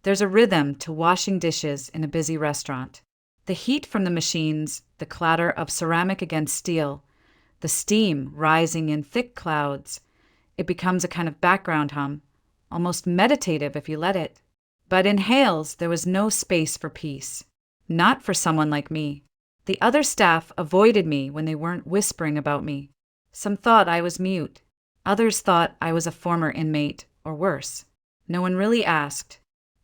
There's a rhythm to washing dishes in a busy restaurant. The heat from the machines, the clatter of ceramic against steel, the steam rising in thick clouds. It becomes a kind of background hum, almost meditative if you let it. But in Hales, there was no space for peace. Not for someone like me. The other staff avoided me when they weren't whispering about me. Some thought I was mute. Others thought I was a former inmate, or worse. No one really asked,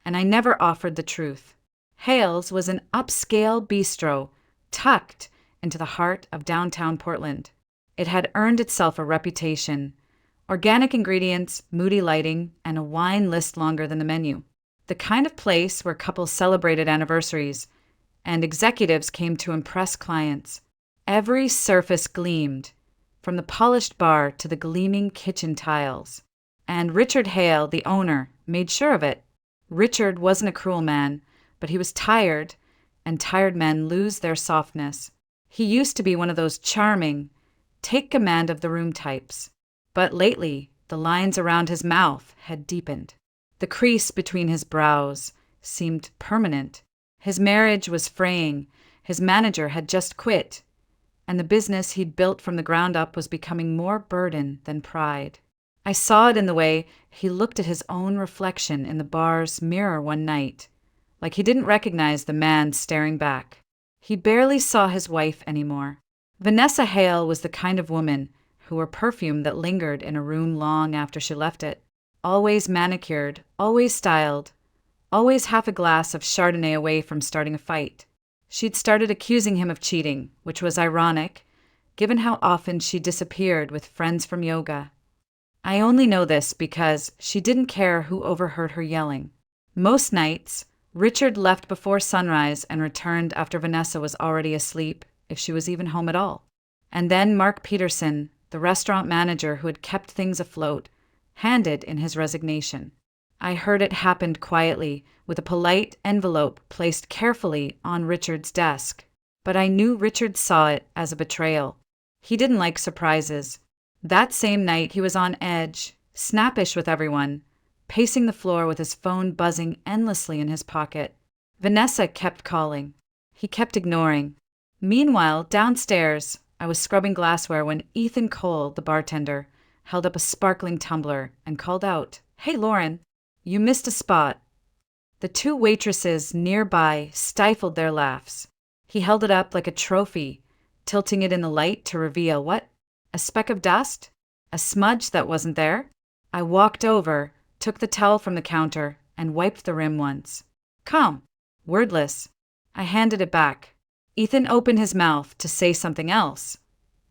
and I never offered the truth. Hales was an upscale bistro, tucked into the heart of downtown Portland. It had earned itself a reputation. Organic ingredients, moody lighting, and a wine list longer than the menu. The kind of place where couples celebrated anniversaries and executives came to impress clients. Every surface gleamed, from the polished bar to the gleaming kitchen tiles. And Richard Hale, the owner, made sure of it. Richard wasn't a cruel man, but he was tired, and tired men lose their softness. He used to be one of those charming, take command of the room types. But lately, the lines around his mouth had deepened. The crease between his brows seemed permanent. His marriage was fraying, his manager had just quit, and the business he'd built from the ground up was becoming more burden than pride. I saw it in the way he looked at his own reflection in the bar's mirror one night, like he didn't recognize the man staring back. He barely saw his wife anymore. Vanessa Hale was the kind of woman who wore perfume that lingered in a room long after she left it. Always manicured, always styled, always half a glass of Chardonnay away from starting a fight. She'd started accusing him of cheating, which was ironic, given how often she disappeared with friends from yoga. I only know this because she didn't care who overheard her yelling. Most nights, Richard left before sunrise and returned after Vanessa was already asleep, if she was even home at all. And then Mark Peterson, the restaurant manager who had kept things afloat, handed in his resignation. I heard it happened quietly, with a polite envelope placed carefully on Richard's desk. But I knew Richard saw it as a betrayal. He didn't like surprises. That same night he was on edge, snappish with everyone, pacing the floor with his phone buzzing endlessly in his pocket. Vanessa kept calling. He kept ignoring. Meanwhile, downstairs, I was scrubbing glassware when Ethan Cole, the bartender, held up a sparkling tumbler and called out, "Hey, Lauren, you missed a spot." The two waitresses nearby stifled their laughs. He held it up like a trophy, tilting it in the light to reveal what? A speck of dust? A smudge that wasn't there? I walked over, took the towel from the counter, and wiped the rim once. Calm, wordless. I handed it back. Ethan opened his mouth to say something else,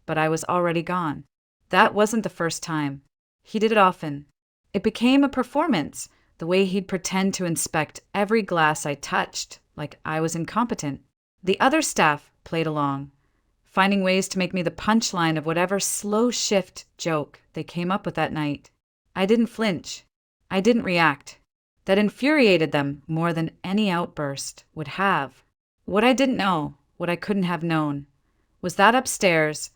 but I was already gone. That wasn't the first time. He did it often. It became a performance, the way he'd pretend to inspect every glass I touched, like I was incompetent. The other staff played along, finding ways to make me the punchline of whatever slow shift joke they came up with that night. I didn't flinch. I didn't react. That infuriated them more than any outburst would have. What I didn't know, what I couldn't have known, was that upstairs,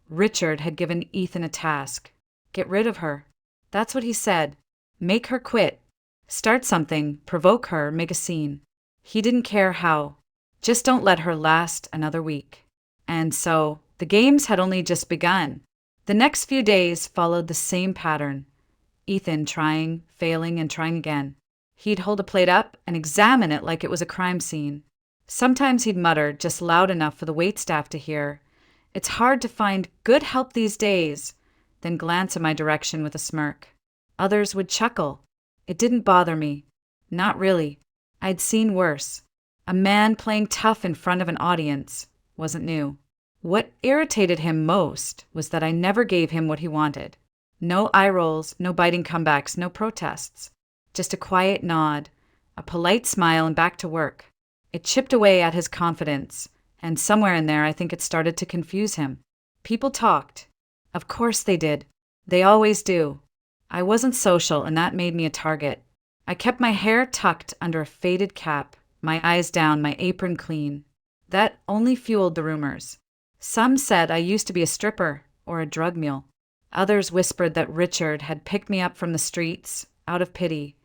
Richard had given Ethan a task. Get rid of her. That's what he said. Make her quit. Start something, provoke her, make a scene. He didn't care how. Just don't let her last another week. And so, the games had only just begun. The next few days followed the same pattern. Ethan trying, failing, and trying again. He'd hold a plate up and examine it like it was a crime scene. Sometimes he'd mutter, just loud enough for the waitstaff to hear, "It's hard to find good help these days," then glance in my direction with a smirk. Others would chuckle. It didn't bother me. Not really. I'd seen worse. A man playing tough in front of an audience wasn't new. What irritated him most was that I never gave him what he wanted. No eye rolls, no biting comebacks, no protests. Just a quiet nod, a polite smile, and back to work. It chipped away at his confidence, and somewhere in there I think it started to confuse him. People talked. Of course they did. They always do. I wasn't social, and that made me a target. I kept my hair tucked under a faded cap, my eyes down, my apron clean. That only fueled the rumors. Some said I used to be a stripper or a drug mule. Others whispered that Richard had picked me up from the streets, out of pity,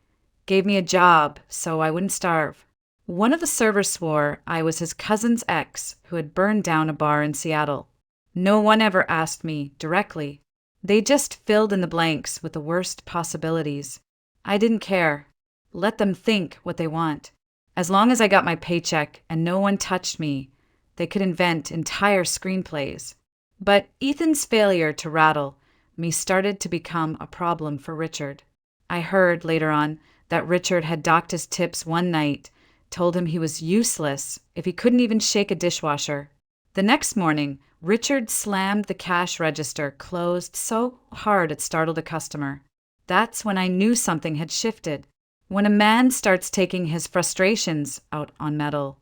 Gave me a job so I wouldn't starve. One of the servers swore I was his cousin's ex who had burned down a bar in Seattle. No one ever asked me directly. They just filled in the blanks with the worst possibilities. I didn't care. Let them think what they want. As long as I got my paycheck and no one touched me, they could invent entire screenplays. But Ethan's failure to rattle me started to become a problem for Richard. I heard later on that Richard had docked his tips one night, told him he was useless if he couldn't even shake a dishwasher. The next morning, Richard slammed the cash register closed so hard it startled a customer. That's when I knew something had shifted. When a man starts taking his frustrations out on metal,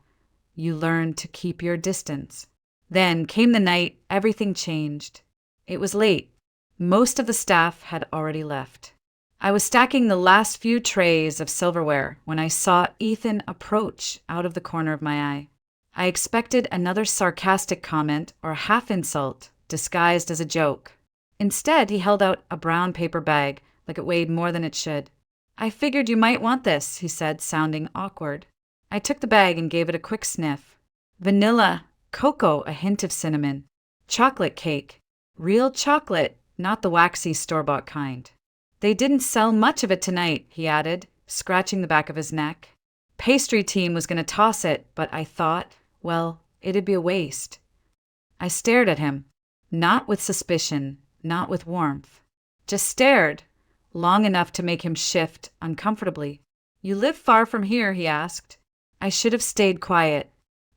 you learn to keep your distance. Then came the night everything changed. It was late. Most of the staff had already left. I was stacking the last few trays of silverware when I saw Ethan approach out of the corner of my eye. I expected another sarcastic comment or half insult disguised as a joke. Instead, he held out a brown paper bag like it weighed more than it should. I figured you might want this, he said, sounding awkward. I took the bag and gave it a quick sniff. Vanilla, cocoa, a hint of cinnamon. Chocolate cake. Real chocolate, not the waxy store-bought kind. They didn't sell much of it tonight, he added, scratching the back of his neck. Pastry team was going to toss it, but I thought, well, it'd be a waste. I stared at him, not with suspicion, not with warmth. Just stared, long enough to make him shift uncomfortably. You live far from here, he asked. I should have stayed quiet.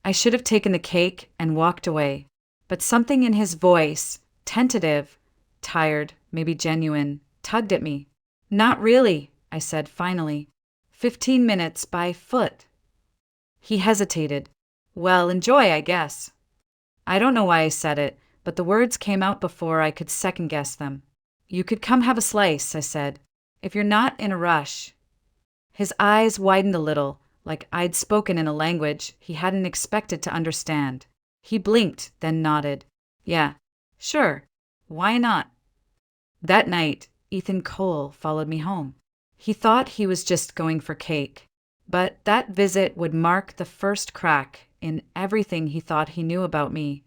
I should have taken the cake and walked away. But something in his voice, tentative, tired, maybe genuine, tugged at me. Not really, I said finally. 15 minutes by foot. He hesitated. Well, enjoy, I guess. I don't know why I said it, but the words came out before I could second-guess them. You could come have a slice, I said, if you're not in a rush. His eyes widened a little, like I'd spoken in a language he hadn't expected to understand. He blinked, then nodded. Yeah, sure. Why not? That night, Ethan Cole followed me home. He thought he was just going for cake, but that visit would mark the first crack in everything he thought he knew about me,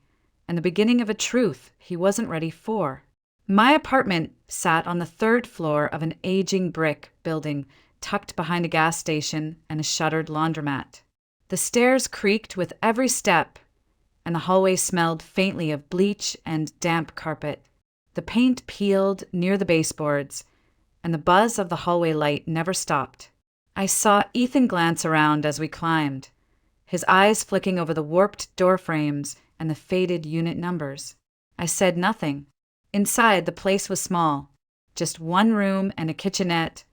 and the beginning of a truth he wasn't ready for. My apartment sat on the third floor of an aging brick building tucked behind a gas station and a shuttered laundromat. The stairs creaked with every step, and the hallway smelled faintly of bleach and damp carpet. The paint peeled near the baseboards, and the buzz of the hallway light never stopped. I saw Ethan glance around as we climbed, his eyes flicking over the warped door frames and the faded unit numbers. I said nothing. Inside, the place was small, just one room and a kitchenette,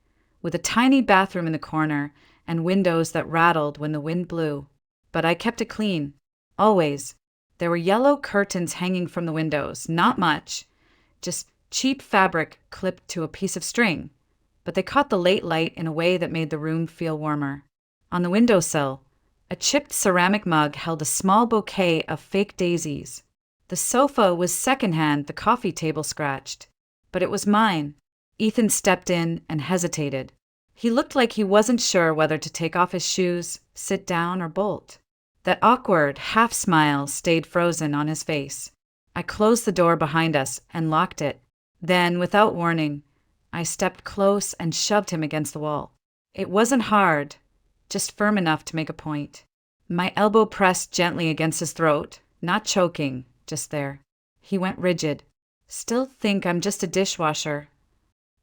with a tiny bathroom in the corner and windows that rattled when the wind blew. But I kept it clean, always. There were yellow curtains hanging from the windows, not much, just cheap fabric clipped to a piece of string, but they caught the late light in a way that made the room feel warmer. On the windowsill, a chipped ceramic mug held a small bouquet of fake daisies. The sofa was secondhand, the coffee table scratched, but it was mine. Ethan stepped in and hesitated. He looked like he wasn't sure whether to take off his shoes, sit down, or bolt. That awkward half-smile stayed frozen on his face. I closed the door behind us and locked it. Then, without warning, I stepped close and shoved him against the wall. It wasn't hard, just firm enough to make a point. My elbow pressed gently against his throat, not choking, just there. He went rigid. Still think I'm just a dishwasher?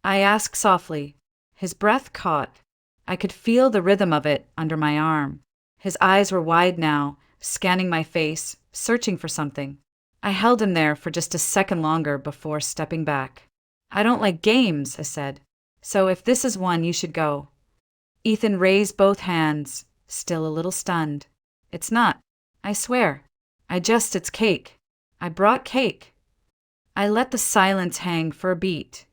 I asked softly. His breath caught. I could feel the rhythm of it under my arm. His eyes were wide now, scanning my face, searching for something. I held him there for just a second longer before stepping back. I don't like games, I said. So if this is one, you should go. Ethan raised both hands, still a little stunned. It's not. I swear. It's cake. I brought cake. I let the silence hang for a beat,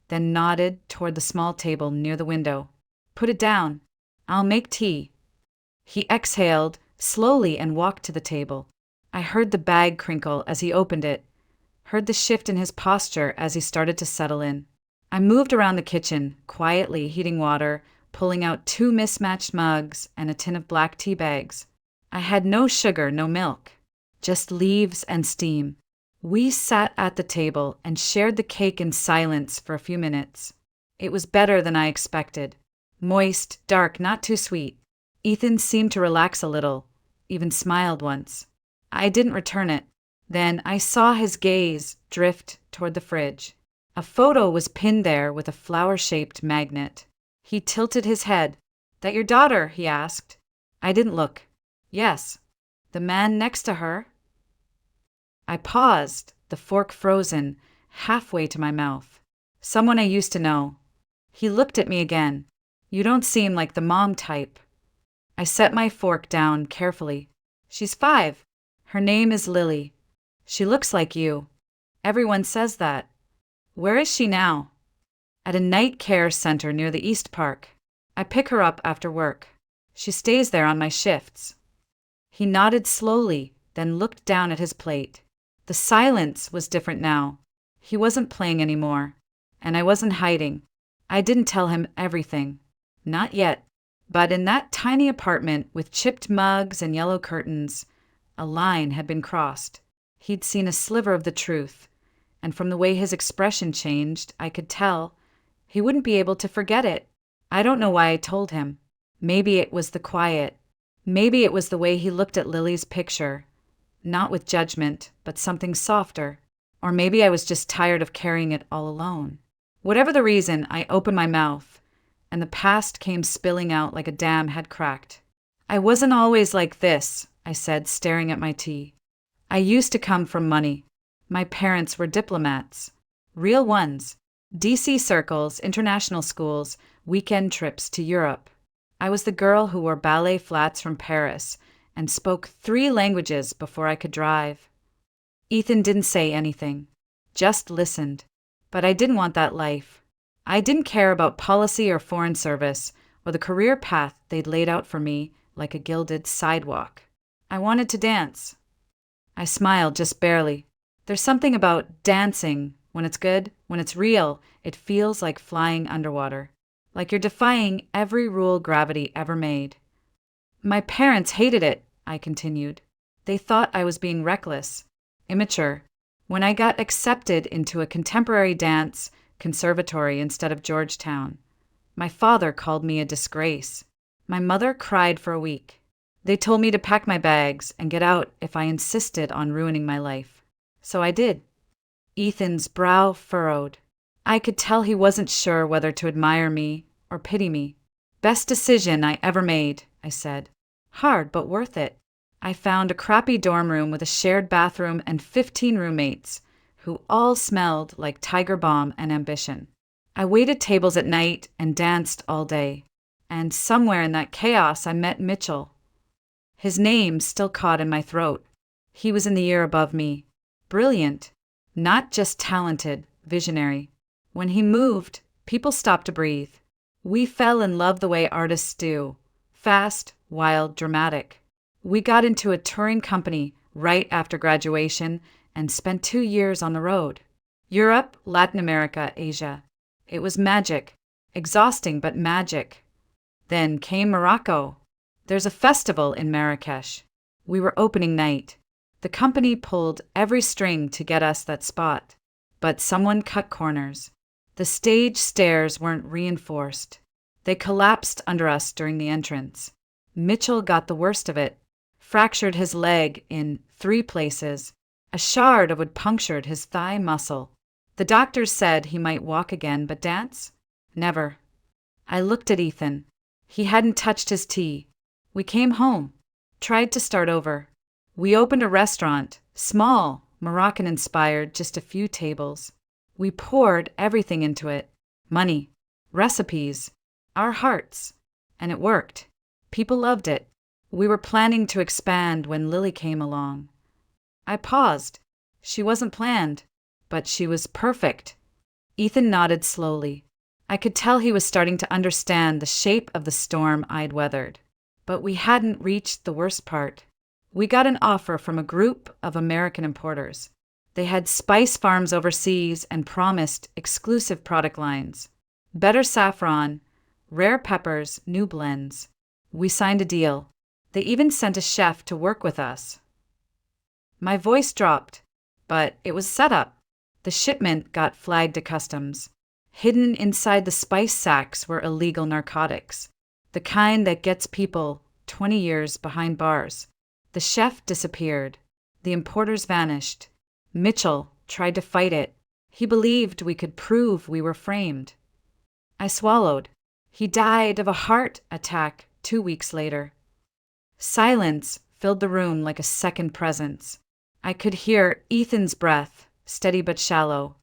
then nodded toward the small table near the window. Put it down. I'll make tea. He exhaled slowly and walked to the table. I heard the bag crinkle as he opened it, heard the shift in his posture as he started to settle in. I moved around the kitchen, quietly heating water, pulling out 2 mismatched mugs and a tin of black tea bags. I had no sugar, no milk, just leaves and steam. We sat at the table and shared the cake in silence for a few minutes. It was better than I expected. Moist, dark, not too sweet. Ethan seemed to relax a little, even smiled once. I didn't return it. Then I saw his gaze drift toward the fridge. A photo was pinned there with a flower-shaped magnet. He tilted his head. "That your daughter?" he asked. I didn't look. "Yes." "The man next to her?" I paused, the fork frozen, halfway to my mouth. "Someone I used to know." He looked at me again. "You don't seem like the mom type." I set my fork down carefully. "She's 5. Her name is Lily. She looks like you. Everyone says that." "Where is she now?" "At a night care center near the East Park. I pick her up after work. She stays there on my shifts." He nodded slowly, then looked down at his plate. The silence was different now. He wasn't playing anymore, and I wasn't hiding. I didn't tell him everything. Not yet. But in that tiny apartment with chipped mugs and yellow curtains, a line had been crossed. He'd seen a sliver of the truth, and from the way his expression changed, I could tell he wouldn't be able to forget it. I don't know why I told him. Maybe it was the quiet. Maybe it was the way he looked at Lily's picture. Not with judgment, but something softer. Or maybe I was just tired of carrying it all alone. Whatever the reason, I opened my mouth, and the past came spilling out like a dam had cracked. "I wasn't always like this," I said, staring at my tea. "I used to come from money. My parents were diplomats. Real ones. DC circles, international schools, weekend trips to Europe. I was the girl who wore ballet flats from Paris and spoke 3 languages before I could drive." Ethan didn't say anything, just listened. But I didn't want that life. I didn't care about policy or foreign service or the career path they'd laid out for me like a gilded sidewalk. I wanted to dance. I smiled just barely. There's something about dancing. When it's good, when it's real, it feels like flying underwater. Like you're defying every rule gravity ever made. "My parents hated it," I continued. "They thought I was being reckless, immature. When I got accepted into a contemporary dance conservatory instead of Georgetown, my father called me a disgrace. My mother cried for a week. They told me to pack my bags and get out if I insisted on ruining my life. So I did." Ethan's brow furrowed. I could tell he wasn't sure whether to admire me or pity me. "Best decision I ever made," I said. "Hard, but worth it." I found a crappy dorm room with a shared bathroom and 15 roommates, who all smelled like Tiger Balm and ambition. I waited tables at night and danced all day. And somewhere in that chaos I met Mitchell. His name still caught in my throat. He was in the year above me. Brilliant. Not just talented, visionary. When he moved, people stopped to breathe. We fell in love the way artists do. Fast, wild, dramatic. We got into a touring company right after graduation and spent 2 years on the road. Europe, Latin America, Asia. It was magic. Exhausting, but magic. Then came Morocco. There's a festival in Marrakesh. We were opening night. The company pulled every string to get us that spot. But someone cut corners. The stage stairs weren't reinforced. They collapsed under us during the entrance. Mitchell got the worst of it. Fractured his leg in 3 places. A shard of wood punctured his thigh muscle. The doctors said he might walk again, but dance? Never. I looked at Ethan. He hadn't touched his tea. We came home. Tried to start over. We opened a restaurant, small, Moroccan-inspired, just a few tables. We poured everything into it. Money, recipes, our hearts. And it worked. People loved it. We were planning to expand when Lily came along. I paused. She wasn't planned, but she was perfect. Ethan nodded slowly. I could tell he was starting to understand the shape of the storm I'd weathered. But we hadn't reached the worst part. We got an offer from a group of American importers. They had spice farms overseas and promised exclusive product lines. Better saffron, Rare peppers, new blends. We signed a deal. They even sent a chef to work with us. My voice dropped, but it was set up. The shipment got flagged to customs. Hidden inside the spice sacks were illegal narcotics, the kind that gets people 20 years behind bars. The chef disappeared. The importers vanished. Mitchell tried to fight it. He believed we could prove we were framed. I swallowed. He died of a heart attack 2 weeks later. Silence filled the room like a second presence. I could hear Ethan's breath, steady but shallow.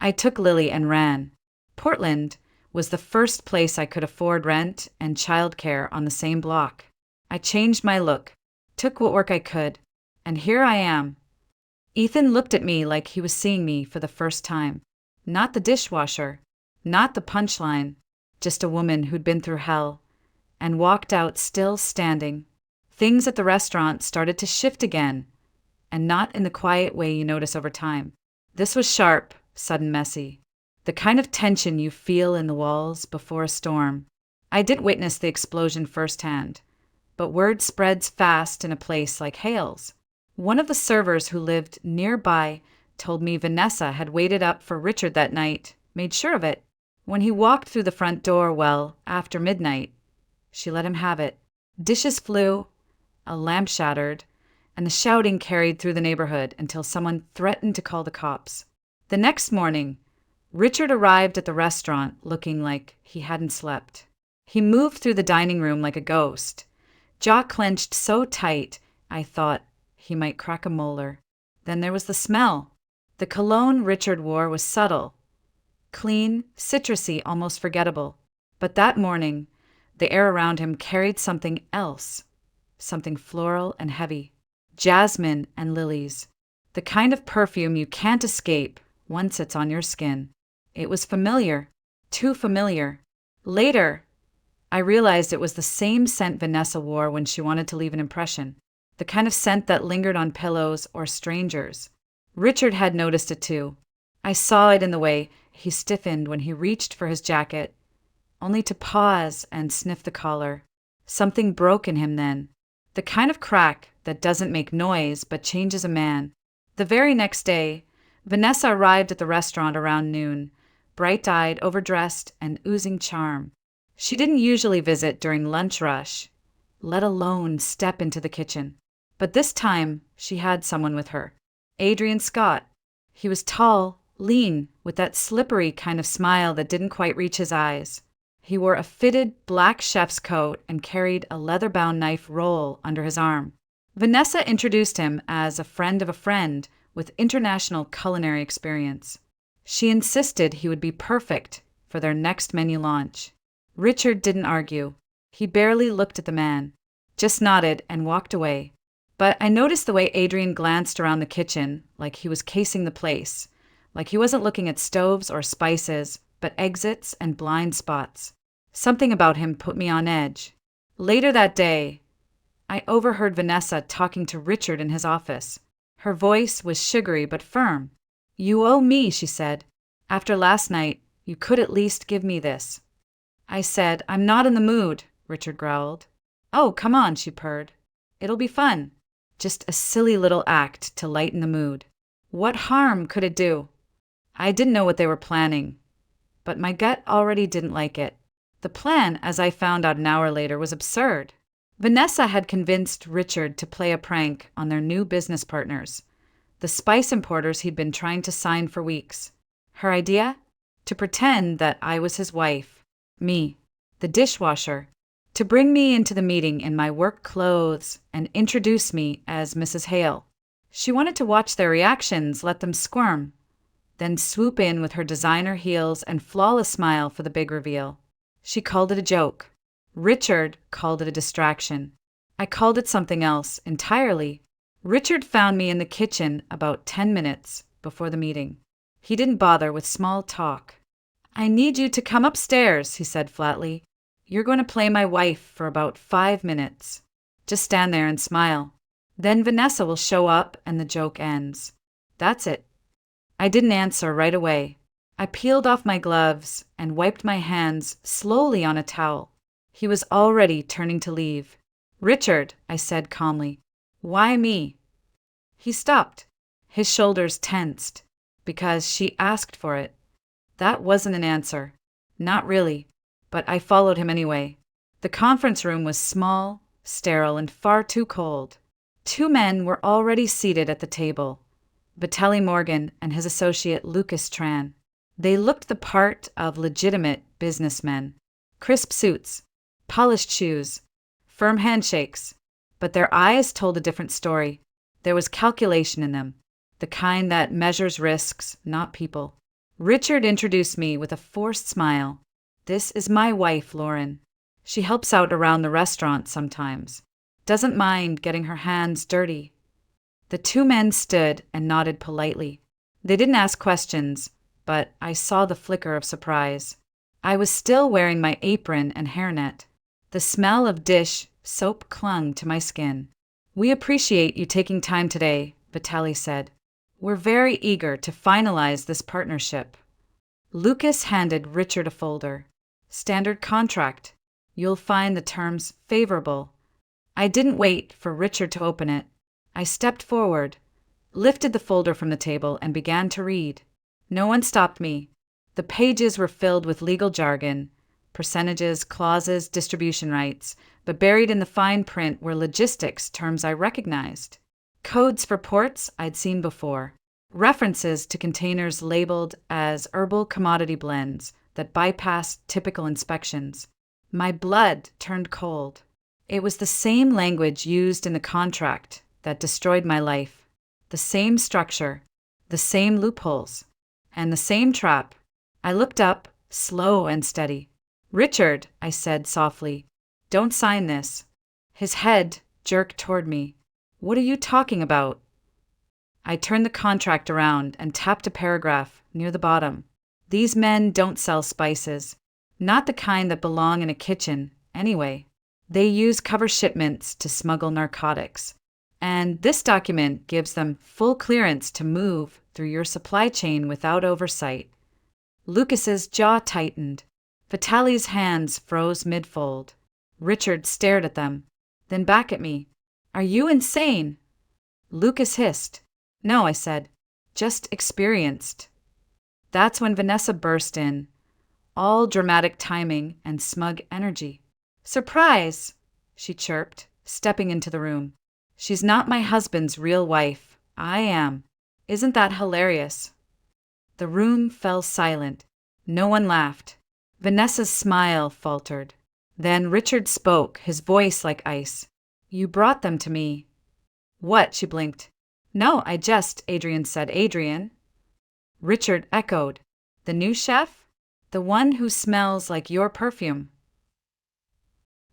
I took Lily and ran. Portland was the first place I could afford rent and childcare on the same block. I changed my look, took what work I could, and here I am. Ethan looked at me like he was seeing me for the first time. Not the dishwasher, not the punchline, just a woman who'd been through hell and walked out still standing. Things at the restaurant started to shift again, and not in the quiet way you notice over time. This was sharp, sudden, messy. The kind of tension you feel in the walls before a storm. I didn't witness the explosion firsthand, but word spreads fast in a place like Hales. One of the servers who lived nearby told me Vanessa had waited up for Richard that night, made sure of it. When he walked through the front door, well, after midnight, she let him have it. Dishes flew, a lamp shattered, and the shouting carried through the neighborhood until someone threatened to call the cops. The next morning, Richard arrived at the restaurant looking like he hadn't slept. He moved through the dining room like a ghost, jaw clenched so tight I thought he might crack a molar. Then there was the smell. The cologne Richard wore was subtle, clean, citrusy, almost forgettable. But that morning, the air around him carried something else, something floral and heavy. Jasmine and lilies, the kind of perfume you can't escape once it's on your skin. It was familiar, too familiar. Later, I realized it was the same scent Vanessa wore when she wanted to leave an impression, the kind of scent that lingered on pillows or strangers. Richard had noticed it too. I saw it in the way he stiffened when he reached for his jacket, only to pause and sniff the collar. Something broke in him then, the kind of crack that doesn't make noise but changes a man. The very next day, Vanessa arrived at the restaurant around noon, bright-eyed, overdressed, and oozing charm. She didn't usually visit during lunch rush, let alone step into the kitchen. But this time, she had someone with her. Adrian Scott. He was tall, lean, with that slippery kind of smile that didn't quite reach his eyes. He wore a fitted black chef's coat and carried a leather-bound knife roll under his arm. Vanessa introduced him as a friend of a friend with international culinary experience. She insisted he would be perfect for their next menu launch. Richard didn't argue. He barely looked at the man, just nodded and walked away. But I noticed the way Adrian glanced around the kitchen, like he was casing the place, like he wasn't looking at stoves or spices, but exits and blind spots. Something about him put me on edge. Later that day, I overheard Vanessa talking to Richard in his office. Her voice was sugary but firm. "You owe me," she said. "After last night, you could at least give me this." I said, "I'm not in the mood," Richard growled. "Oh, come on," she purred. "It'll be fun. Just a silly little act to lighten the mood. What harm could it do?" I didn't know what they were planning, but my gut already didn't like it. The plan, as I found out an hour later, was absurd. Vanessa had convinced Richard to play a prank on their new business partners, the spice importers he'd been trying to sign for weeks. Her idea? To pretend that I was his wife, me, the dishwasher, to bring me into the meeting in my work clothes and introduce me as Mrs. Hale. She wanted to watch their reactions, let them squirm, then swoop in with her designer heels and flawless smile for the big reveal. She called it a joke. Richard called it a distraction. I called it something else entirely. Richard found me in the kitchen about 10 minutes before the meeting. He didn't bother with small talk. "I need you to come upstairs," he said flatly. "You're going to play my wife for about 5 minutes. Just stand there and smile. Then Vanessa will show up and the joke ends." That's it. I didn't answer right away. I peeled off my gloves and wiped my hands slowly on a towel. He was already turning to leave. "Richard," I said calmly, "why me?" He stopped. His shoulders tensed. "Because she asked for it." That wasn't an answer. Not really. But I followed him anyway. The conference room was small, sterile, and far too cold. Two men were already seated at the table. Vitaly Morgan and his associate Lucas Tran. They looked the part of legitimate businessmen. Crisp suits, polished shoes, firm handshakes. But their eyes told a different story. There was calculation in them, the kind that measures risks, not people. Richard introduced me with a forced smile. "This is my wife, Lauren. She helps out around the restaurant sometimes. Doesn't mind getting her hands dirty." The two men stood and nodded politely. They didn't ask questions, but I saw the flicker of surprise. I was still wearing my apron and hairnet. The smell of dish soap clung to my skin. "We appreciate you taking time today," Vitaly said. "We're very eager to finalize this partnership." Lucas handed Richard a folder. "Standard contract. You'll find the terms favorable." I didn't wait for Richard to open it. I stepped forward, lifted the folder from the table, and began to read. No one stopped me. The pages were filled with legal jargon, percentages, clauses, distribution rights, but buried in the fine print were logistics terms I recognized. Codes for ports I'd seen before. References to containers labeled as herbal commodity blends that bypassed typical inspections. My blood turned cold. It was the same language used in the contract that destroyed my life. The same structure, the same loopholes, and the same trap. I looked up, slow and steady. "Richard," I said softly, "don't sign this." His head jerked toward me. "What are you talking about?" I turned the contract around and tapped a paragraph near the bottom. "These men don't sell spices. Not the kind that belong in a kitchen, anyway. They use cover shipments to smuggle narcotics. And this document gives them full clearance to move through your supply chain without oversight." Lucas's jaw tightened. Vitaly's hands froze mid-fold. Richard stared at them, then back at me. "Are you insane?" Lucas hissed. "No," I said. "Just experienced." That's when Vanessa burst in, all dramatic timing and smug energy. "Surprise!" she chirped, stepping into the room. "She's not my husband's real wife. I am. Isn't that hilarious?" The room fell silent. No one laughed. Vanessa's smile faltered. Then Richard spoke, his voice like ice. "You brought them to me." "What?" She blinked. "No, Adrian said. "Adrian?" Richard echoed. "The new chef? The one who smells like your perfume."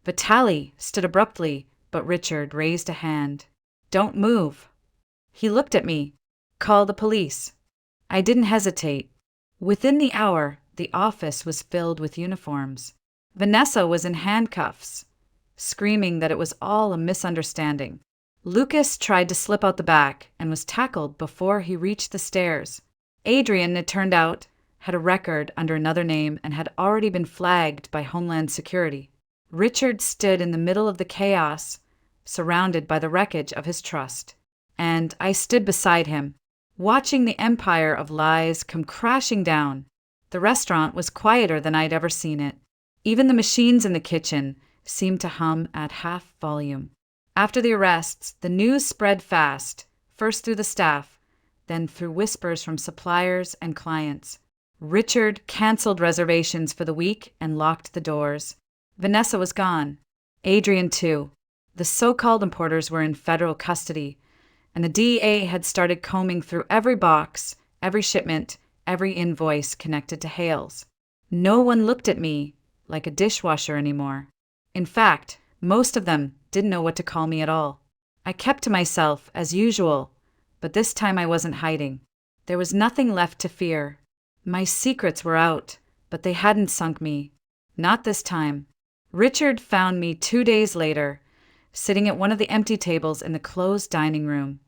Vitaly stood abruptly, but Richard raised a hand. "Don't move." He looked at me. "Call the police." I didn't hesitate. Within the hour, the office was filled with uniforms. Vanessa was in handcuffs, screaming that it was all a misunderstanding. Lucas tried to slip out the back and was tackled before he reached the stairs. Adrian, it turned out, had a record under another name and had already been flagged by Homeland Security. Richard stood in the middle of the chaos, surrounded by the wreckage of his trust. And I stood beside him, watching the empire of lies come crashing down. The restaurant was quieter than I'd ever seen it. Even the machines in the kitchen seemed to hum at half volume. After the arrests, the news spread fast, first through the staff, then through whispers from suppliers and clients. Richard canceled reservations for the week and locked the doors. Vanessa was gone. Adrian, too. The so-called importers were in federal custody, and the DEA had started combing through every box, every shipment, every invoice connected to Hales. No one looked at me like a dishwasher anymore. In fact, most of them didn't know what to call me at all. I kept to myself, as usual, but this time I wasn't hiding. There was nothing left to fear. My secrets were out, but they hadn't sunk me. Not this time. Richard found me 2 days later, sitting at one of the empty tables in the closed dining room,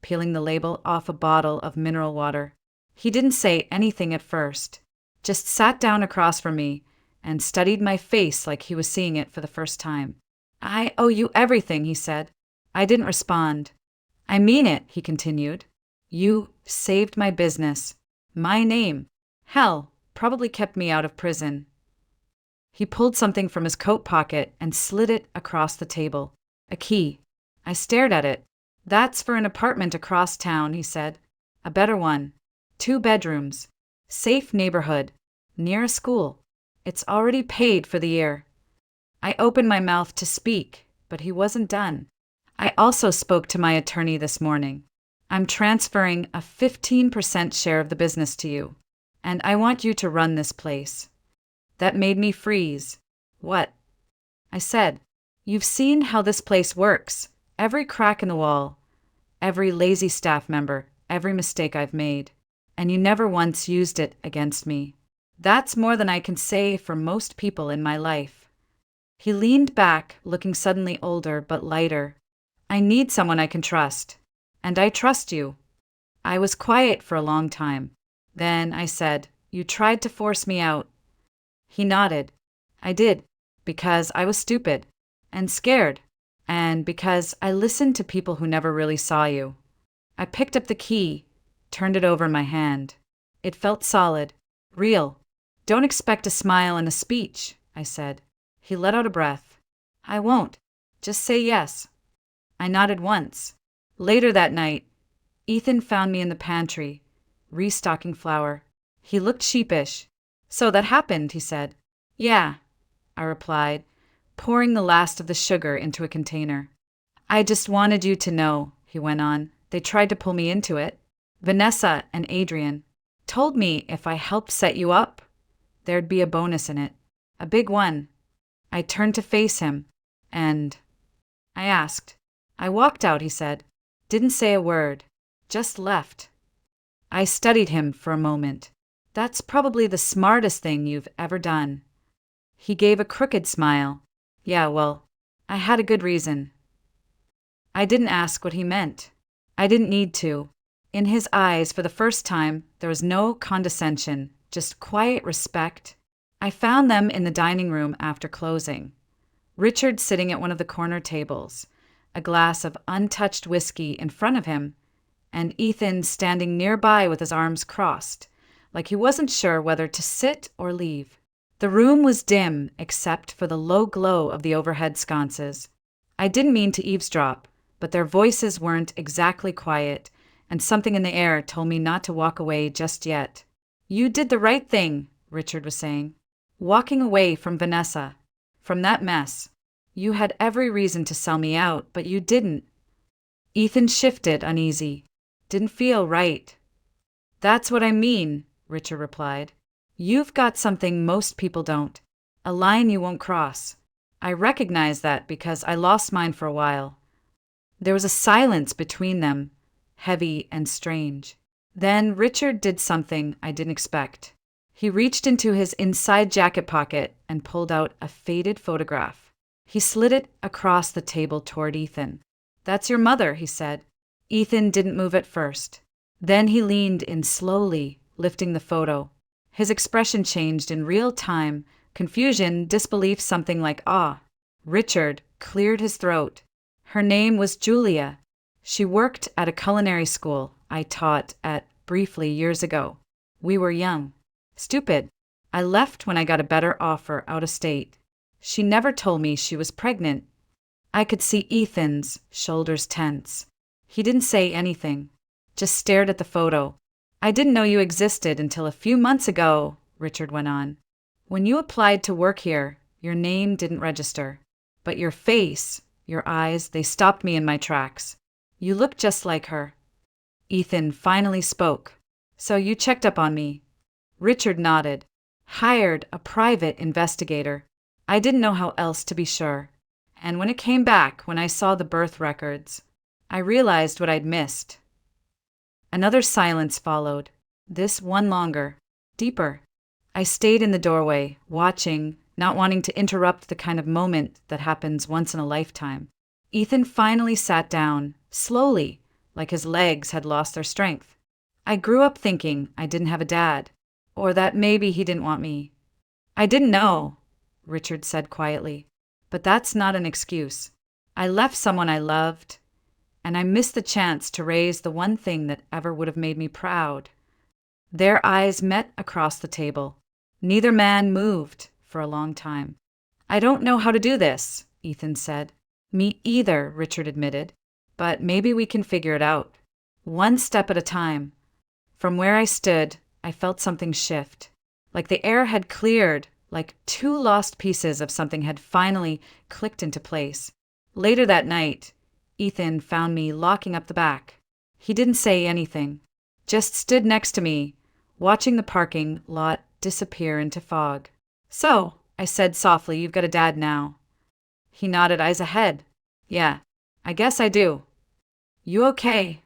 peeling the label off a bottle of mineral water. He didn't say anything at first, just sat down across from me and studied my face like he was seeing it for the first time. "I owe you everything," he said. I didn't respond. "I mean it," he continued. "You saved my business, my name. Hell, probably kept me out of prison." He pulled something from his coat pocket and slid it across the table. A key. I stared at it. "That's for an apartment across town," he said. "A better one. 2 bedrooms. Safe neighborhood. Near a school. It's already paid for the year." I opened my mouth to speak, but he wasn't done. "I also spoke to my attorney this morning. I'm transferring a 15% share of the business to you, and I want you to run this place." That made me freeze. "What?" I said. "You've seen how this place works. Every crack in the wall, every lazy staff member, every mistake I've made. And you never once used it against me. That's more than I can say for most people in my life." He leaned back, looking suddenly older but lighter. "I need someone I can trust. And I trust you." I was quiet for a long time. Then I said, "You tried to force me out." He nodded. "I did, because I was stupid and scared, and because I listened to people who never really saw you." I picked up the key, turned it over in my hand. It felt solid, real. "Don't expect a smile and a speech," I said. He let out a breath. "I won't. Just say yes." I nodded once. Later that night, Ethan found me in the pantry, restocking flour. He looked sheepish. "So that happened," he said. "Yeah," I replied, pouring the last of the sugar into a container. "I just wanted you to know," he went on. "They tried to pull me into it. Vanessa and Adrian told me if I helped set you up, there'd be a bonus in it. A big one." I turned to face him, and I asked. "I walked out," he said. "Didn't say a word. Just left." I studied him for a moment. "That's probably the smartest thing you've ever done." He gave a crooked smile. "Yeah, well, I had a good reason." I didn't ask what he meant. I didn't need to. In his eyes, for the first time, there was no condescension, just quiet respect. I found them in the dining room after closing. Richard sitting at one of the corner tables, a glass of untouched whiskey in front of him, and Ethan standing nearby with his arms crossed, like he wasn't sure whether to sit or leave. The room was dim except for the low glow of the overhead sconces. I didn't mean to eavesdrop, but their voices weren't exactly quiet, and something in the air told me not to walk away just yet. "You did the right thing," Richard was saying. "Walking away from Vanessa, from that mess. You had every reason to sell me out, but you didn't." Ethan shifted, uneasy. "Didn't feel right." "That's what I mean," Richard replied. "You've got something most people don't. A line you won't cross. I recognize that because I lost mine for a while." There was a silence between them, heavy and strange. Then Richard did something I didn't expect. He reached into his inside jacket pocket and pulled out a faded photograph. He slid it across the table toward Ethan. "That's your mother," he said. Ethan didn't move at first. Then he leaned in slowly, lifting the photo. His expression changed in real time, confusion, disbelief, something like awe. Richard cleared his throat. "Her name was Julia. She worked at a culinary school I taught at briefly years ago. We were young. Stupid. I left when I got a better offer out of state. She never told me she was pregnant." I could see Ethan's shoulders tense. He didn't say anything, just stared at the photo. "I didn't know you existed until a few months ago," Richard went on. "When you applied to work here, your name didn't register. But your face, your eyes, they stopped me in my tracks. You look just like her." Ethan finally spoke. "So you checked up on me." Richard nodded. "Hired a private investigator. I didn't know how else to be sure. And when it came back, when I saw the birth records, I realized what I'd missed." Another silence followed. This one longer, deeper. I stayed in the doorway, watching, not wanting to interrupt the kind of moment that happens once in a lifetime. Ethan finally sat down, slowly, like his legs had lost their strength. I grew up thinking I didn't have a dad, or that maybe he didn't want me. I didn't know, Richard said quietly, but that's not an excuse. I left someone I loved, and I missed the chance to raise the one thing that ever would have made me proud. Their eyes met across the table. Neither man moved for a long time. I don't know how to do this, Ethan said. Me either, Richard admitted, but maybe we can figure it out. One step at a time. From where I stood, I felt something shift. Like the air had cleared, like two lost pieces of something had finally clicked into place. Later that night, Ethan found me locking up the back. He didn't say anything, just stood next to me, watching the parking lot disappear into fog. "So," I said softly, "you've got a dad now." He nodded, eyes ahead. "Yeah, I guess I do." "You okay?"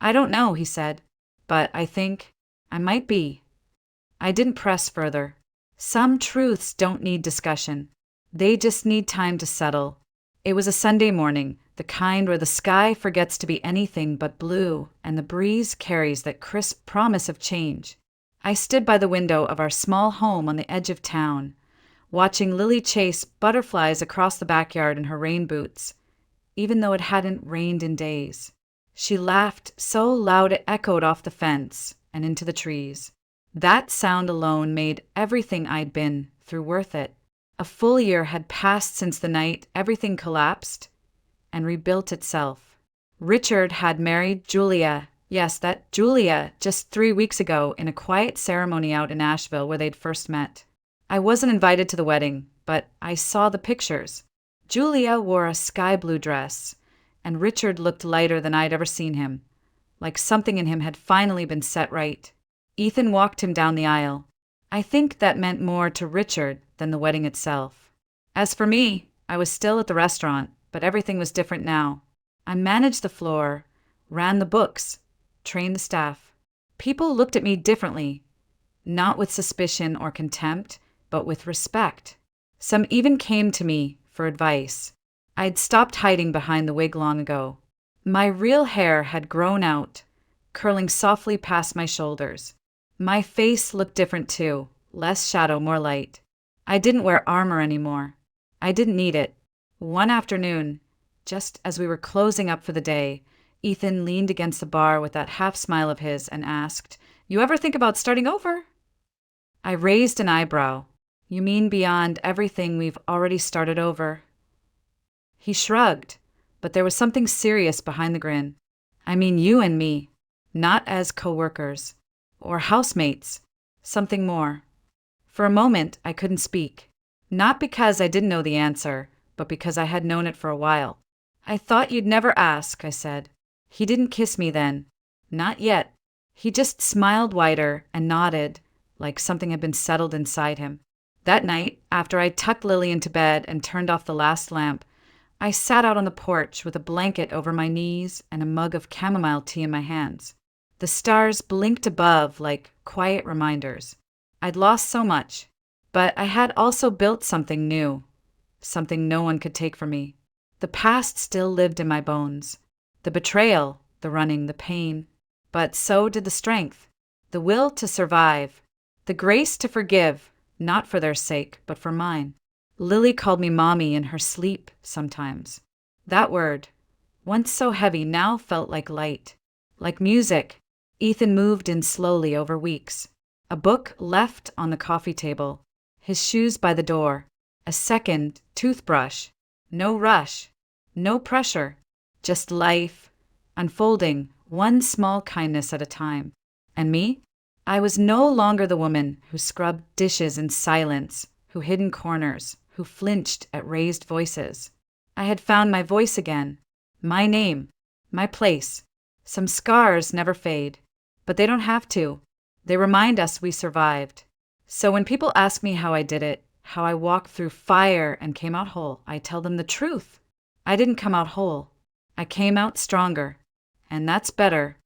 "I don't know," he said, "but I think I might be." I didn't press further. Some truths don't need discussion. They just need time to settle. It was a Sunday morning, the kind where the sky forgets to be anything but blue and the breeze carries that crisp promise of change. I stood by the window of our small home on the edge of town, watching Lily chase butterflies across the backyard in her rain boots, even though it hadn't rained in days. She laughed so loud it echoed off the fence and into the trees. That sound alone made everything I'd been through worth it. A full year had passed since the night everything collapsed and rebuilt itself. Richard had married Julia, yes, that Julia, just 3 weeks ago in a quiet ceremony out in Asheville where they'd first met. I wasn't invited to the wedding, but I saw the pictures. Julia wore a sky blue dress, and Richard looked lighter than I'd ever seen him, like something in him had finally been set right. Ethan walked him down the aisle. I think that meant more to Richard than the wedding itself. As for me, I was still at the restaurant, but everything was different now. I managed the floor, ran the books, trained the staff. People looked at me differently, not with suspicion or contempt, but with respect. Some even came to me for advice. I'd stopped hiding behind the wig long ago. My real hair had grown out, curling softly past my shoulders. My face looked different too, less shadow, more light. I didn't wear armor anymore. I didn't need it. One afternoon, just as we were closing up for the day, Ethan leaned against the bar with that half smile of his and asked, "You ever think about starting over?" I raised an eyebrow. "You mean beyond everything we've already started over?" He shrugged, but there was something serious behind the grin. "I mean you and me, not as co-workers or housemates, something more." For a moment, I couldn't speak. Not because I didn't know the answer, but because I had known it for a while. "I thought you'd never ask," I said. He didn't kiss me then. Not yet. He just smiled wider and nodded, like something had been settled inside him. That night, after I tucked Lily into bed and turned off the last lamp, I sat out on the porch with a blanket over my knees and a mug of chamomile tea in my hands. The stars blinked above like quiet reminders. I'd lost so much, but I had also built something new, something no one could take from me. The past still lived in my bones. The betrayal, the running, the pain. But so did the strength, the will to survive, the grace to forgive, not for their sake, but for mine. Lily called me mommy in her sleep sometimes. That word, once so heavy, now felt like light, like music. Ethan moved in slowly over weeks. A book left on the coffee table, his shoes by the door, a second toothbrush. No rush, no pressure, just life, unfolding one small kindness at a time. And me? I was no longer the woman who scrubbed dishes in silence, who hid in corners, who flinched at raised voices. I had found my voice again, my name, my place. Some scars never fade, but they don't have to. They remind us we survived. So when people ask me how I did it, how I walked through fire and came out whole, I tell them the truth. I didn't come out whole. I came out stronger. And that's better